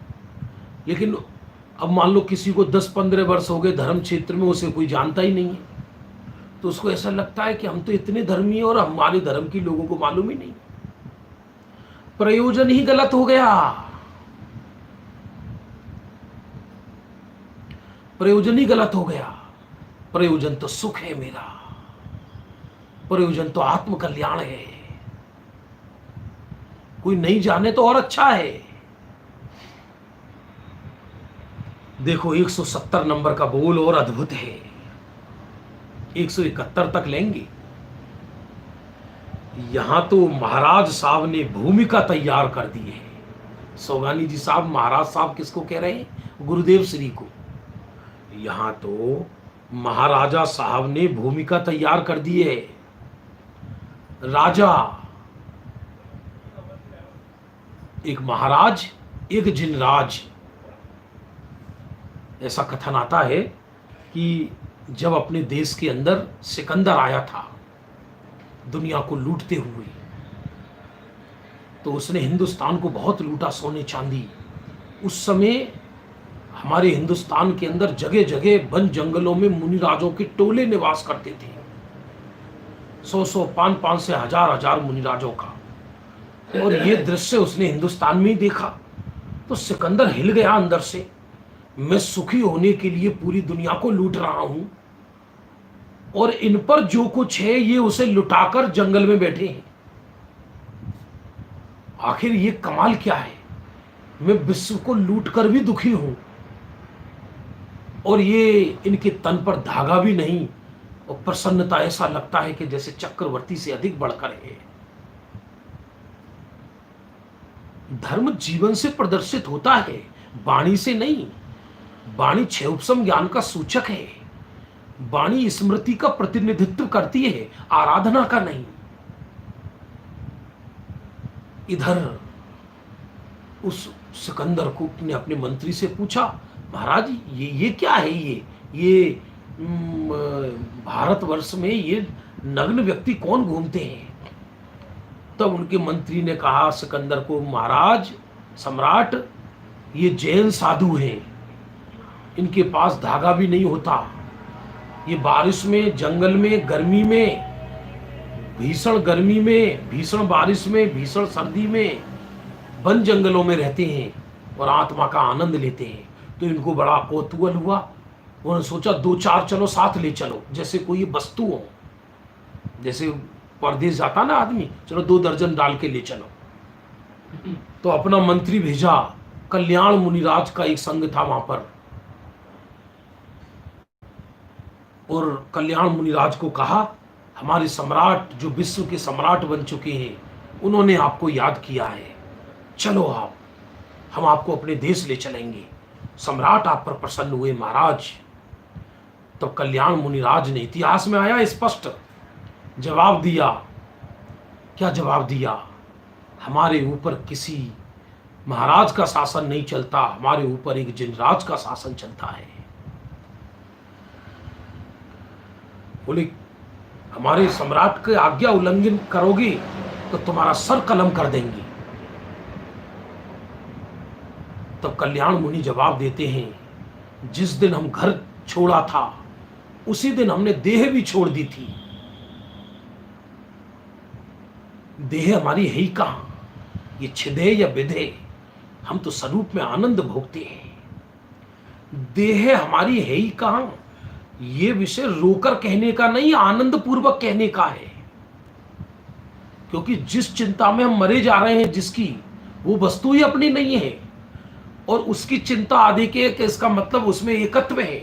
लेकिन अब मान लो किसी को 10-15 वर्ष हो गए धर्म क्षेत्र में, उसे कोई जानता ही नहीं है, तो उसको ऐसा लगता है कि हम तो इतने धर्मी हैं और हमारे धर्म के लोगों को मालूम ही नहीं। प्रयोजन ही गलत हो गया। प्रयोजन ही गलत हो गया। प्रयोजन तो सुख है मेरा, प्रयोजन तो आत्म कल्याण है। कोई नहीं जाने तो और अच्छा है। देखो 170 नंबर का बोल और अद्भुत है, 171 तक लेंगे। यहां तो महाराज साहब ने भूमिका तैयार कर दी है। सोगानी जी साहब, महाराज साहब किसको कह रहे हैं? गुरुदेव श्री को। यहां तो महाराजा साहब ने भूमिका तैयार कर दी है। राजा, एक महाराज एक जिनराज। ऐसा कथन आता है कि जब अपने देश के अंदर सिकंदर आया था दुनिया को लूटते हुए। तो उसने हिंदुस्तान को बहुत लूटा, सोने चांदी। उस समय हमारे हिंदुस्तान के अंदर जगह जगह वन जंगलों में मुनिराजों के टोले निवास करते थे, 100-100, 500 से 1000-1000 मुनिराजों का। और ये दृश्य उसने हिंदुस्तान में ही देखा। तो सिकंदर हिल गया अंदर से, मैं सुखी होने के लिए पूरी दुनिया को लूट रहा हूं और इन पर जो कुछ है ये उसे लुटाकर जंगल में बैठे हैं। आखिर ये कमाल क्या है, मैं विश्व को लूटकर भी दुखी हूं और ये इनके तन पर धागा भी नहीं, और प्रसन्नता ऐसा लगता है कि जैसे चक्रवर्ती से अधिक बढ़कर है। धर्म जीवन से प्रदर्शित होता है, वाणी से नहीं। वाणी क्षयोपम ज्ञान का सूचक है, वाणी स्मृति का प्रतिनिधित्व करती है, आराधना का नहीं। इधर उस सिकंदर को ने अपने मंत्री से पूछा, महाराज ये क्या है, ये भारतवर्ष में ये नग्न व्यक्ति कौन घूमते हैं? तब उनके मंत्री ने कहा सिकंदर को, महाराज सम्राट, ये जैन साधु हैं, इनके पास धागा भी नहीं होता। ये बारिश में, जंगल में, गर्मी में, भीषण गर्मी में, भीषण बारिश में, भीषण सर्दी में वन जंगलों में रहते हैं और आत्मा का आनंद लेते हैं। तो इनको बड़ा कौतूहल हुआ, उन्होंने सोचा 2-4 चलो साथ ले चलो, जैसे कोई वस्तु हो, जैसे परदेश जाता ना आदमी, चलो 2 दर्जन डाल के ले चलो। तो अपना मंत्री भेजा, कल्याण मुनिराज का एक संघ था वहां पर, और कल्याण मुनिराज को कहा, हमारे सम्राट जो विश्व के सम्राट बन चुके हैं, उन्होंने आपको याद किया है, चलो आप, हम आपको अपने देश ले चलेंगे। सम्राट आप पर प्रसन्न हुए महाराज। तो कल्याण मुनिराज ने, इतिहास में आया स्पष्ट जवाब दिया। क्या जवाब दिया? हमारे ऊपर किसी महाराज का शासन नहीं चलता, हमारे ऊपर एक जिनराज का शासन चलता है। बोले, हमारे सम्राट के आज्ञा उल्लंघन करोगे तो तुम्हारा सर कलम कर देंगे। तब कल्याण मुनि जवाब देते हैं, जिस दिन हम घर छोड़ा था उसी दिन हमने देह भी छोड़ दी थी। देह हमारी है ही कहां, ये छिदे या विधे, हम तो स्वरूप में आनंद भोगते हैं। देह हमारी है ही कहां, ये विषय रोकर कहने का नहीं, आनंद पूर्वक कहने का है। क्योंकि जिस चिंता में हम मरे जा रहे हैं जिसकी, वो वस्तु ही अपनी नहीं है, और उसकी चिंता आदि के, इसका मतलब उसमें एकत्व है।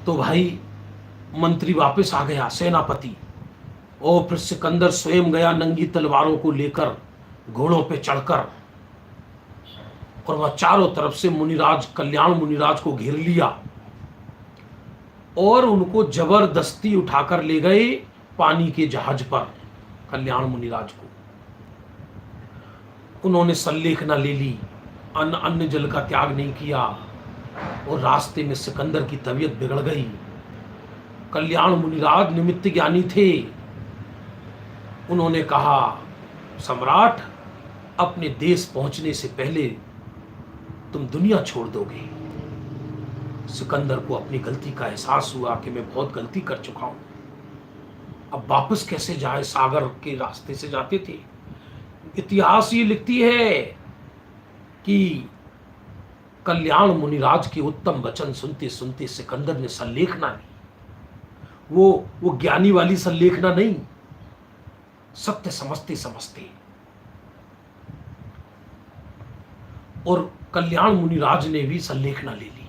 तो भाई मंत्री वापस आ गया, सेनापति, और फिर सिकंदर स्वयं गया नंगी तलवारों को लेकर, घोड़ों पे चढ़कर, और वह चारों तरफ से मुनिराज, कल्याण मुनिराज को घेर लिया और उनको जबरदस्ती उठाकर ले गए पानी के जहाज पर। कल्याण मुनिराज को उन्होंने संलेखना ले ली, अन्न जल का त्याग नहीं किया, और रास्ते में सिकंदर की तबीयत बिगड़ गई। कल्याण मुनिराज निमित्त ज्ञानी थे, उन्होंने कहा, सम्राट, अपने देश पहुंचने से पहले तुम दुनिया छोड़ दोगे। सिकंदर को अपनी गलती का एहसास हुआ कि मैं बहुत गलती कर चुका हूं, अब वापस कैसे जाए, सागर के रास्ते से जाते थे। इतिहास ये लिखती है कि कल्याण मुनिराज के उत्तम वचन सुनते सुनते सिकंदर ने संलेखना ली। वो ज्ञानी वाली संलेखना नहीं, सत्य समझते समझते। और कल्याण मुनिराज ने भी संलेखना ले ली,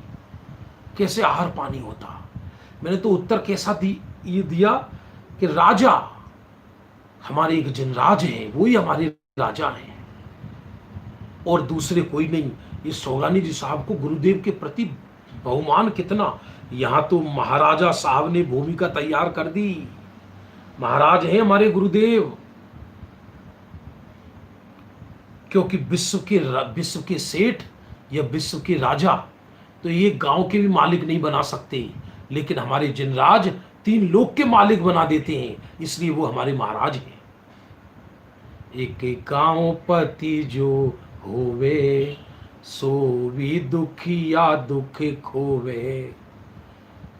कैसे आहार पानी होता। मैंने तो उत्तर कैसा ये दिया कि राजा, हमारे एक जिनराज हैं, वो ही हमारे राजा हैं और दूसरे कोई नहीं। ये सोगानी जी साहब को गुरुदेव के प्रति बहुमान कितना। यहां तो महाराजा साहब ने भूमिका तैयार कर दी, महाराज हैं हमारे गुरुदेव, क्योंकि विश्व के सेठ या विश्व के राजा तो ये गांव के भी मालिक नहीं बना सकते, लेकिन हमारे जिनराज तीन लोक के मालिक बना देते हैं, इसलिए वो हमारे महाराज हैं। एक गाँव पति जो होवे, सो भी दुखिया दुख खोवे।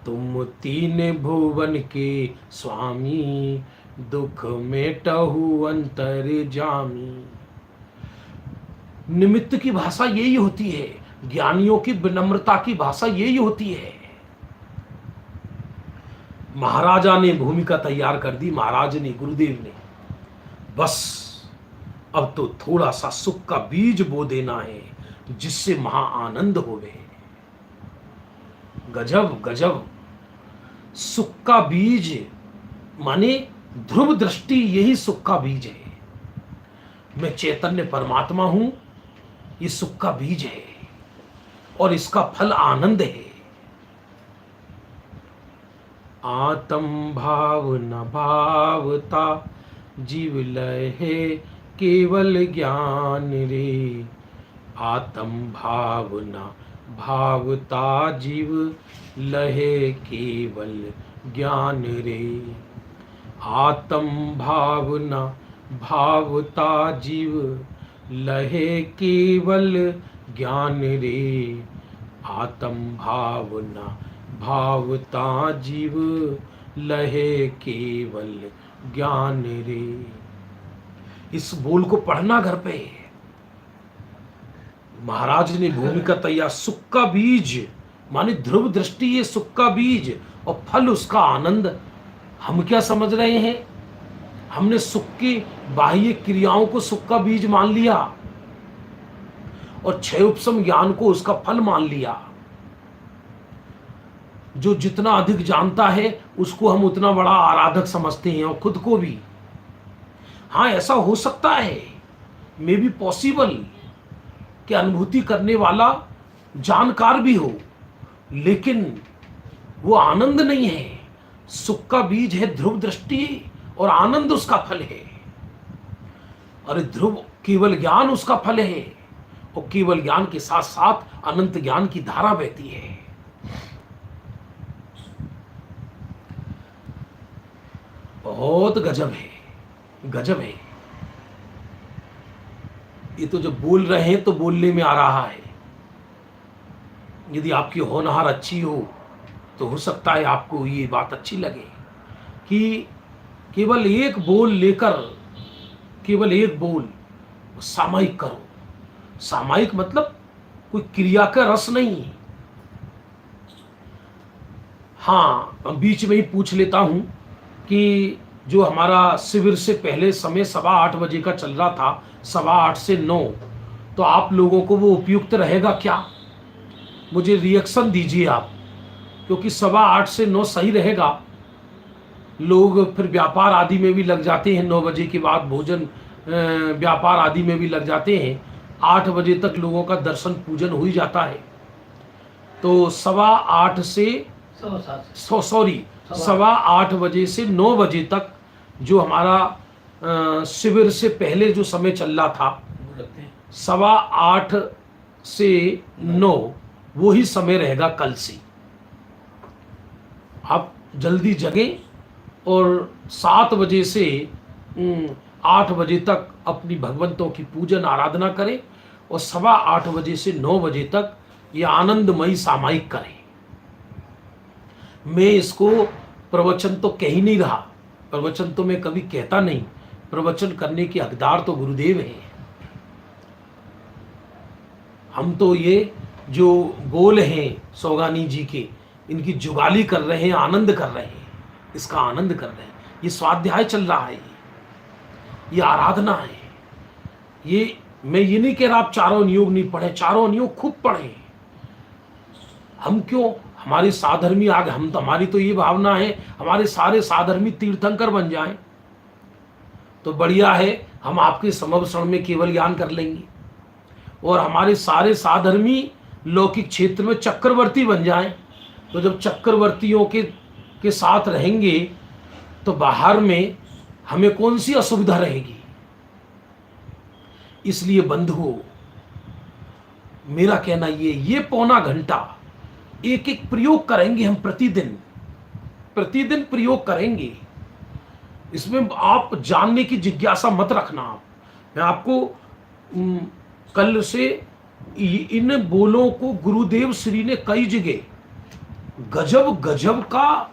तुम तीन भुवन के स्वामी, दुख मेटहु अंतर जामी। निमित्त की भाषा यही होती है, ज्ञानियों की विनम्रता की भाषा यही होती है। महाराजा ने भूमिका तैयार कर दी, महाराज ने, गुरुदेव ने, बस अब तो थोड़ा सा सुख का बीज बो देना है, जिससे महा आनंद होवे। गजब गजब, सुख का बीज माने ध्रुव दृष्टि, यही सुख का बीज है। मैं चैतन्य परमात्मा हूं, ये सुख का बीज है और इसका फल आनंद है। आत्म भाव न भावता, जीव लय है केवल ज्ञान रे। आत्म भाव न भावता, जीव लहे केवल ज्ञान रे। आत्म भाव न भावता, जीव लहे केवल ज्ञान रे। आत्म भाव न भावता, जीव लहे केवल ज्ञान रे। इस बोल को पढ़ना घर पे। महाराज ने भूमिका तैयार, सुख का बीज माने ध्रुव दृष्टि, ये सुख का बीज और फल उसका आनंद। हम क्या समझ रहे हैं? हमने सुख की बाह्य क्रियाओं को सुख का बीज मान लिया और क्षय उपशम ज्ञान को उसका फल मान लिया। जो जितना अधिक जानता है उसको हम उतना बड़ा आराधक समझते हैं, और खुद को भी। हाँ, ऐसा हो सकता है, मे बी पॉसिबल, कि अनुभूति करने वाला जानकार भी हो, लेकिन वो आनंद नहीं है। सुख का बीज है ध्रुव दृष्टि और आनंद उसका फल है। अरे ध्रुव केवल ज्ञान उसका फल है, और केवल ज्ञान के साथ साथ अनंत ज्ञान की धारा बहती है। बहुत गजब है, गजब है। ये तो जब बोल रहे हैं तो बोलने में आ रहा है। यदि आपकी होनहार अच्छी हो तो हो सकता है आपको ये बात अच्छी लगे कि केवल एक बोल लेकर, केवल एक बोल सामायिक करो। सामायिक मतलब कोई क्रिया का रस नहीं। हाँ, बीच में ही पूछ लेता हूं कि जो हमारा शिविर से पहले समय 8:15 बजे का चल रहा था, 8:15 से 9, तो आप लोगों को वो उपयुक्त रहेगा क्या? मुझे रिएक्शन दीजिए आप, क्योंकि 8:15 से 9 सही रहेगा। लोग फिर व्यापार आदि में भी लग जाते हैं, 9 बजे के बाद भोजन व्यापार आदि में भी लग जाते हैं। 8 बजे तक लोगों का दर्शन पूजन हो ही जाता है। तो 8:15 से 8:15 बजे से 9 बजे तक जो हमारा शिविर से पहले जो समय चल रहा था, 8:15 से 9, वो ही समय रहेगा कल से। आप जल्दी जगें और 7 बजे से 8 बजे तक अपनी भगवंतों की पूजन आराधना करें, और 8:15 बजे से 9 बजे तक ये आनंदमयी सामायिक करें। मैं इसको प्रवचन तो कह ही नहीं रहा, प्रवचन तो मैं कभी कहता नहीं, प्रवचन करने के हकदार तो गुरुदेव हैं। हम तो ये जो बोल हैं सौगानी जी के, इनकी जुगाली कर रहे हैं, आनंद कर रहे हैं, इसका आनंद कर रहे हैं। ये स्वाध्याय चल रहा है, ये आराधना है। ये मैं ये नहीं कह रहा आप चारों नियोग नहीं पढ़े, चारों नियोग खूब पढ़े। हम क्यों, हमारे साधर्मी आगे, हम तो, हमारी तो ये भावना है हमारे सारे साधर्मी तीर्थंकर बन जाएं तो बढ़िया है, हम आपके समवसरण में केवल ज्ञान कर लेंगे, और हमारे सारे साधर्मी लौकिक क्षेत्र में चक्रवर्ती बन जाएं। तो जब चक्रवर्तियों के साथ रहेंगे तो बाहर में हमें कौन सी असुविधा रहेगी। इसलिए बंधुओं, मेरा कहना ये 1.25 घंटा एक एक प्रयोग करेंगे हम प्रतिदिन, प्रतिदिन प्रयोग करेंगे। इसमें आप जानने की जिज्ञासा मत रखना। आप, मैं आपको कल से इन बोलों को गुरुदेव श्री ने कई जगह गजब गजब का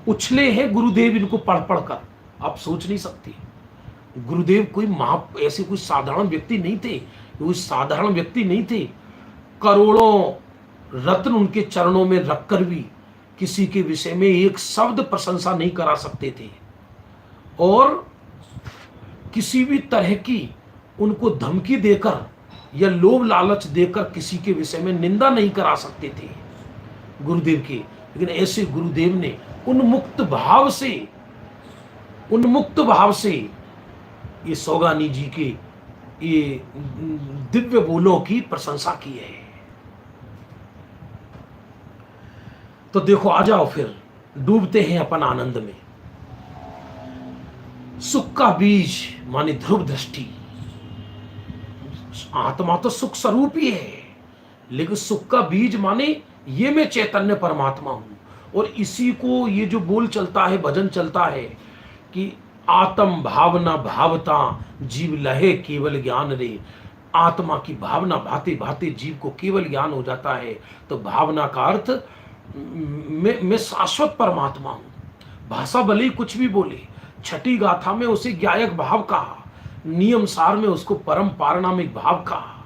उछले हैं गुरुदेव इनको पढ़ पढ़ कर, आप सोच नहीं सकते। गुरुदेव कोई ऐसे कोई साधारण व्यक्ति नहीं थे, कोई साधारण व्यक्ति नहीं थे। करोड़ों रत्न उनके चरणों में रखकर भी किसी के विषय में एक शब्द प्रशंसा नहीं करा सकते थे, और किसी भी तरह की उनको धमकी देकर या लोभ लालच देकर किसी के विषय में निंदा नहीं करा सकते थे गुरुदेव के। लेकिन ऐसे गुरुदेव ने उन्मुक्त भाव से ये सौगानी जी के ये दिव्य बोलों की प्रशंसा की है। तो देखो, आ जाओ फिर डूबते हैं अपन आनंद में। सुख का बीज माने ध्रुव दृष्टि। आत्मा तो सुख स्वरूप ही है, लेकिन सुख का बीज माने ये मैं चैतन्य परमात्मा हूं। और इसी को ये जो बोल चलता है, भजन चलता है कि आत्म भावना भावता जीव लहे केवल ज्ञान रे। आत्मा की भावना भाते भाते जीव को केवल ज्ञान हो जाता है। तो भावना का अर्थ मैं शाश्वत परमात्मा हूं। भाषा भले ही कुछ भी बोले, छठी गाथा में उसे ज्ञायक भाव कहा, नियम सार में उसको परम पारणामिक भाव कहा।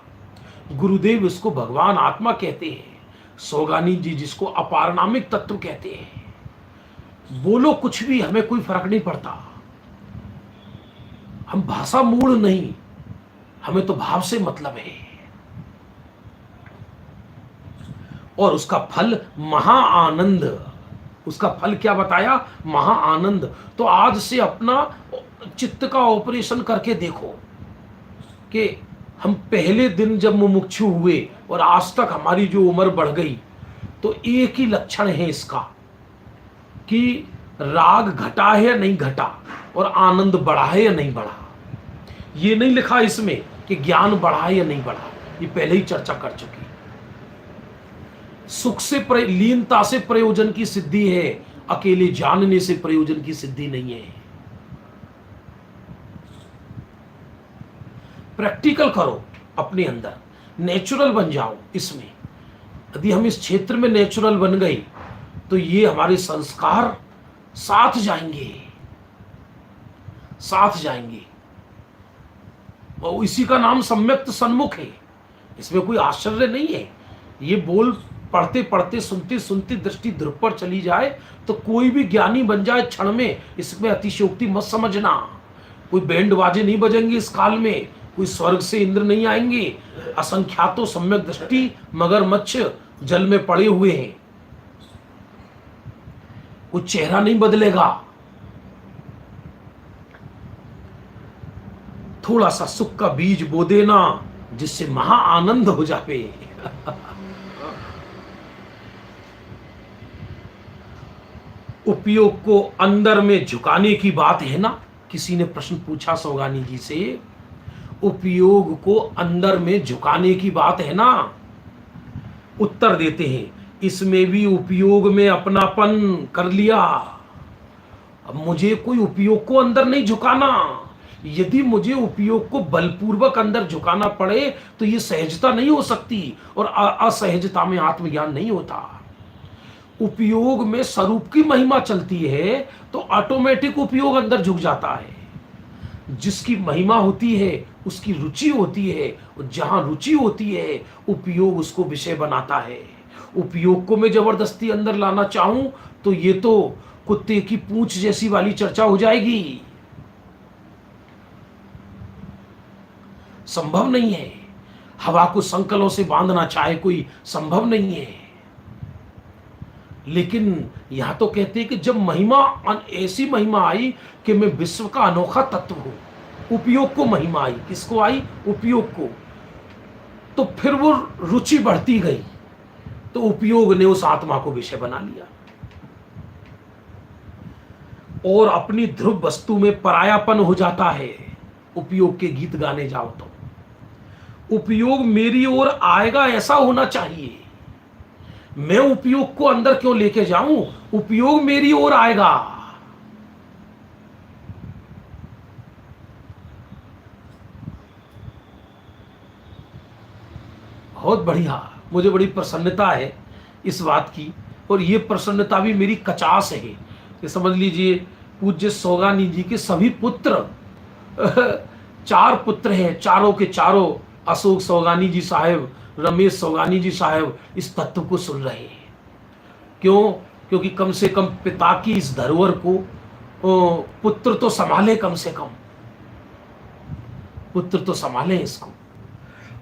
गुरुदेव इसको भगवान आत्मा कहते हैं, सौगानी जी जिसको अपारणामिक तत्व कहते हैं। बोलो कुछ भी, हमें कोई फर्क नहीं पड़ता। हम भाषा मूढ़ नहीं, हमें तो भाव से मतलब है। और उसका फल महा आनंद। उसका फल क्या बताया? महा आनंद। तो आज से अपना चित्त का ऑपरेशन करके देखो कि हम पहले दिन जब मुमुक्षु हुए और आज तक हमारी जो उम्र बढ़ गई, तो एक ही लक्षण है इसका कि राग घटा है या नहीं घटा, और आनंद बढ़ा है या नहीं बढ़ा। ये नहीं लिखा इसमें कि ज्ञान बढ़ा है या नहीं बढ़ा, ये पहले ही चर्चा कर चुकी। सुख से लीनता से प्रयोजन की सिद्धि है, अकेले जानने से प्रयोजन की सिद्धि नहीं है। प्रैक्टिकल करो, अपने अंदर नेचुरल बन जाओ। इसमें यदि हम इस क्षेत्र में नेचुरल बन गए तो ये हमारे संस्कार साथ जाएंगे। और इसी का नाम सम्यक्त सन्मुख है। इसमें कोई आश्चर्य नहीं है। ये बोल पढ़ते पढ़ते सुनते सुनते दृष्टि ध्रुव पर चली जाए तो कोई भी ज्ञानी बन जाए क्षण में। इसमें अतिशयोक्ति मत समझना। कोई बैंड बाजे नहीं बजेंगे इस काल में, कोई स्वर्ग से इंद्र नहीं आएंगे। असंख्यातों सम्यक दृष्टि मगरमच्छ जल में पड़े हुए हैं, कोई चेहरा नहीं बदलेगा। थोड़ा सा सुख का बीज बो देना जिससे महा आनंद हो जाए। उपयोग को अंदर में झुकाने की बात है ना। किसी ने प्रश्न पूछा सौगानी जी से, उपयोग को अंदर में झुकाने की बात है ना। उत्तर देते हैं, इसमें भी उपयोग में अपनापन कर लिया। अब मुझे कोई उपयोग को अंदर नहीं झुकाना। यदि मुझे उपयोग को बलपूर्वक अंदर झुकाना पड़े तो ये सहजता नहीं हो सकती, और असहजता में आत्मज्ञान नहीं होता। उपयोग में स्वरूप की महिमा चलती है तो ऑटोमेटिक उपयोग अंदर झुक जाता है। जिसकी महिमा होती है उसकी रुचि होती है, और जहां रुचि होती है उपयोग उसको विषय बनाता है। उपयोग को मैं जबरदस्ती अंदर लाना चाहूं तो ये तो कुत्ते की पूंछ जैसी वाली चर्चा हो जाएगी। संभव नहीं है। हवा को संकलों से बांधना चाहे कोई, संभव नहीं है। लेकिन यहां तो कहते हैं कि जब महिमा, ऐसी महिमा आई कि मैं विश्व का अनोखा तत्व हूं, उपयोग को महिमा आई। किसको आई? उपयोग को। तो फिर वो रुचि बढ़ती गई, तो उपयोग ने उस आत्मा को विषय बना लिया, और अपनी ध्रुव वस्तु में परायापन हो जाता है। उपयोग के गीत गाने जाओ तो उपयोग मेरी ओर आएगा ऐसा होना चाहिए। मैं उपयोग को अंदर क्यों लेके जाऊं, उपयोग मेरी ओर आएगा। बहुत बढ़िया, मुझे बड़ी प्रसन्नता है इस बात की, और ये प्रसन्नता भी मेरी कचास है कि समझ लीजिए पूज्य सोगानी जी के सभी पुत्र चार पुत्र हैं, चारों के चारों अशोक सोगानी जी साहब, रमेश सोगानी जी साहब इस तत्व को सुन रहे हैं। क्यों? क्योंकि कम से कम पिता की इस धरोहर को पुत्र तो संभाले, कम से कम पुत्र तो संभाले इसको।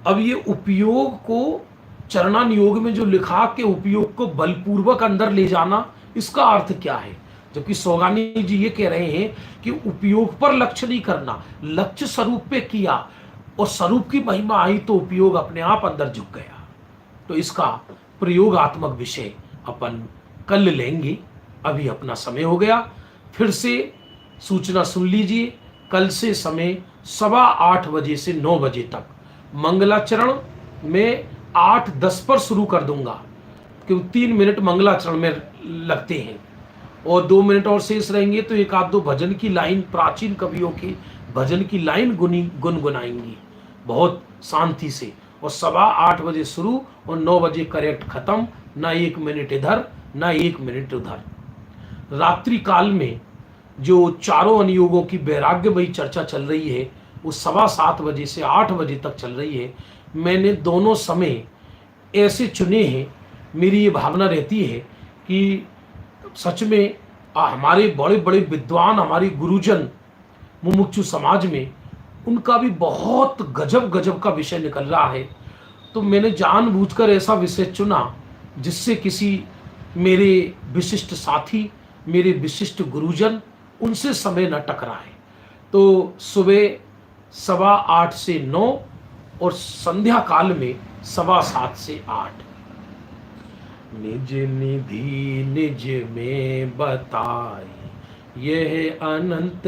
अब ये उपयोग को चरणान योग में जो लिखा कि उपयोग को बलपूर्वक अंदर ले जाना, इसका अर्थ क्या है? जबकि सोगानी जी ये कह रहे हैं कि उपयोग पर लक्ष्य नहीं करना, लक्ष्य स्वरूप पे किया और स्वरूप की महिमा आई तो उपयोग अपने आप अंदर झुक गया। तो इसका प्रयोगात्मक विषय अपन कल लेंगे। अभी अपना समय हो गया, फिर से सूचना सुन लीजिए। कल से समय 8:15 बजे से 9 बजे तक मंगलाचरण में 8:10 पर शुरू कर दूंगा, क्योंकि 3 मिनट मंगलाचरण में लगते हैं और 2 मिनट और शेष रहेंगे तो एक आध दो भजन की लाइन, प्राचीन कवियों के भजन की लाइन गुनगुनाएंगी बहुत शांति से, और 8:15 बजे शुरू और 9 बजे करेक्ट खत्म, ना 1 मिनट इधर ना 1 मिनट उधर। रात्रि काल में जो चारों अनुयोगों की वैराग्यमयी चर्चा चल रही है वो 7:15 बजे से 8 बजे तक चल रही है। मैंने दोनों समय ऐसे चुने हैं, मेरी ये भावना रहती है कि सच में हमारे बड़े बड़े विद्वान, हमारे गुरुजन मुमुक्षु समाज में, उनका भी बहुत गजब गजब का विषय निकल रहा है। तो मैंने जानबूझकर ऐसा विषय चुना जिससे किसी मेरे विशिष्ट साथी, मेरे विशिष्ट गुरुजन, उनसे समय न टकराए। तो सुबह 8:15 से 9 और संध्या काल में 7:15 से 8। निज निधि निज में बताई यह अनंत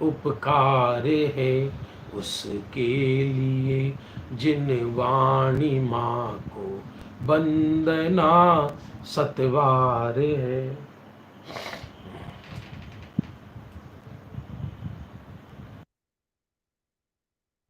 उपकार है, उसके लिए जिन वाणी माँ को वंदना सतवार है।